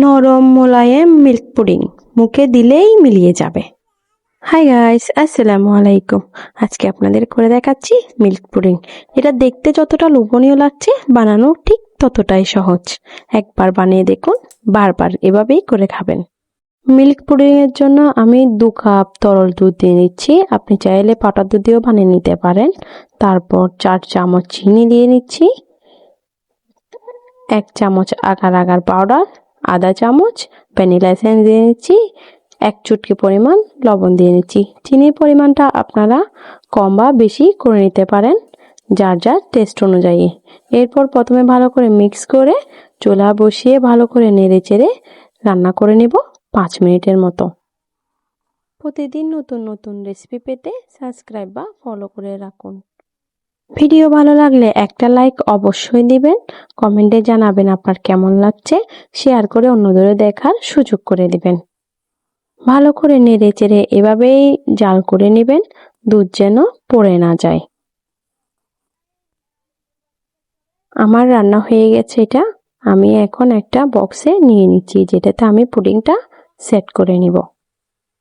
নরম মোলায়েম milk pudding মুখে দিলেই মিলিয়ে যাবে। হাই গাইস, আসসালামু আলাইকুম। আজকে আপনাদের করে দেখাচ্ছি মিল্ক পুডিং। এটা দেখতে যতটা লোভনীয় লাগছে, বানানো ঠিক ততটাই সহজ। একবার বানিয়ে দেখুন, বারবার এভাবেই করে খাবেন। মিল্ক পুডিং এর জন্য আমি 2 কাপ তরল দুধ দিয়ে নিচ্ছি। আপনি চাইলে পাউডার দুধ দিয়েও বানিয়ে নিতে পারেন। তারপর 4 চামচ চিনি দিয়ে নিচ্ছি, 1 চামচ আগার আগার পাউডার, আধা চামচ ভ্যানিলা এসেন্স দিয়ে নিচ্ছি, 1 চুটকি পরিমাণ লবণ দিয়ে নিচ্ছি। চিনির পরিমাণটা আপনারা কম বা বেশি করে নিতে পারেন যার যার টেস্ট অনুযায়ী। এরপর প্রথমে ভালো করে মিক্স করে চুলা বসিয়ে ভালো করে নেড়ে চেড়ে রান্না করে নিব 5 মিনিটের মতো। প্রতিদিন নতুন নতুন রেসিপি পেতে সাবস্ক্রাইব বা ফলো করে রাখুন। ভিডিও ভালো লাগলে একটা লাইক অবশ্যই দিবেন, কমেন্টে জানাবেন আপনার কেমন লাগছে, শেয়ার করে অন্যদের দেখার সুযোগ করে দিবেন। ভালো করে নেড়ে চেড়ে এভাবেই জাল করে নেবেন, দুধ যেন পড়ে না যায়। আমার রান্না হয়ে গেছে এটা। আমি এখন একটা বক্সে নিয়ে নিচ্ছি, যেটাতে আমি পুডিংটা সেট করে নিব।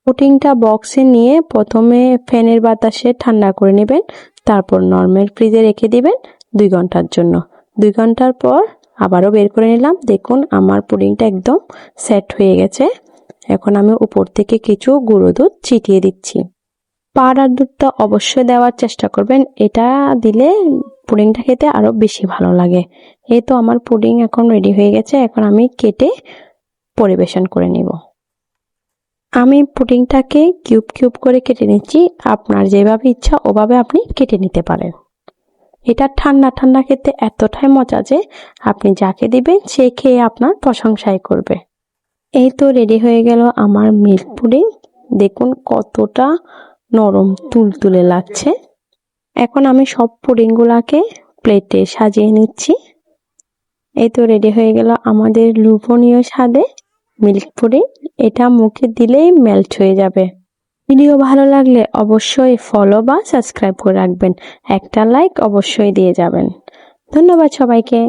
পুডিংটা বক্সে নিয়ে প্রথমে ফ্যানের বাতাসে ঠান্ডা করে নেবেন, তারপর নরমাল ফ্রিজে রেখে দিবেন 2 ঘন্টার জন্য। 2 ঘন্টার পর আবারও বের করে নিলাম। দেখুন আমার পুডিংটা একদম সেট হয়ে গেছে। এখন আমি উপর থেকে কিছু গুঁড়ো দুধ ছিটিয়ে দিচ্ছি। পাউডার দুধটা অবশ্যই দেওয়ার চেষ্টা করবেন, এটা দিলে পুডিংটা খেতে আরো বেশি ভালো লাগে। এই তো আমার পুডিং এখন রেডি হয়ে গেছে। এখন আমি কেটে পরিবেশন করে নিব। আমি পুডিংটাকে কিউব কিউব করে কেটে নিচ্ছি। আপনার যেভাবে ইচ্ছা ওভাবে আপনি কেটে নিতে পারেন। এটা ঠান্ডা ঠান্ডা খেতে এতটাই মজা যে আপনি যাকে দিবেন সে খেয়ে আপনার প্রশংসাই করবে। এই তো রেডি হয়ে গেল আমার মিল্ক পুডিং। দেখুন কতটা নরম তুলতুলে লাগছে। এখন আমি সব পুডিংগুলোকে প্লেটে সাজিয়ে নিচ্ছি। এই তো রেডি হয়ে গেল আমাদের লোভনীয় স্বাদে মিল্ক পুডিং। এটা মুখে দিলেই মেল্ট হয়ে যাবে। ভিডিও ভালো লাগলে অবশ্যই ফলো বা সাবস্ক্রাইব করে রাখবেন। একটা লাইক অবশ্যই দিয়ে যাবেন। ধন্যবাদ সবাইকে।